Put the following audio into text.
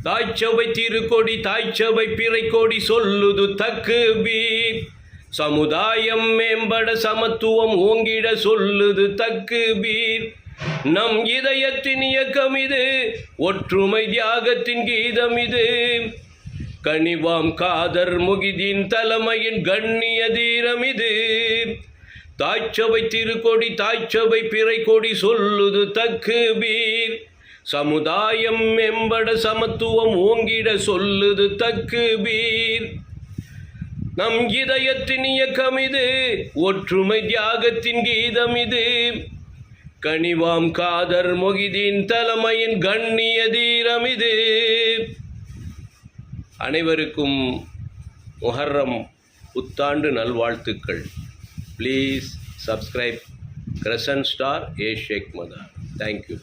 தாய்ச்சபை திருக்கொடி தாய்ச்சபை பிறைக்கொடி சொல்லுது தக்பீர். சமுதாயம் மேம்பட சமத்துவம் ஓங்கிட சொல்லுது தக்பீர். நம் இதயத்தின் இயக்கம் இது, ஒற்றுமை தியாகத்தின் கீதம் இது. கனிவாம் காதர் முகிதீன் தலைமையின் கண்ணிய தீரம் இது. தாய்ச்சபை திருக்கொடி தாய்ச்சபை பிறைக்கொடி சொல்லுது தக்பீர். சமுதாயம் மேம்பட சமத்துவம் ஓங்கிட சொல்லுது தக்பீர். நம் இதயத்தின் இயக்கம் இது, ஒற்றுமை தியாகத்தின் கீதம் இது. கனிவாம் காதர் முகிதீன் தலைமையின் கண்ணிய தீரம் இது. அனைவருக்கும் முஹர்ரம் புத்தாண்டு நல்வாழ்த்துக்கள். Please subscribe Crescent Star A Sheikh Madar. Thank you.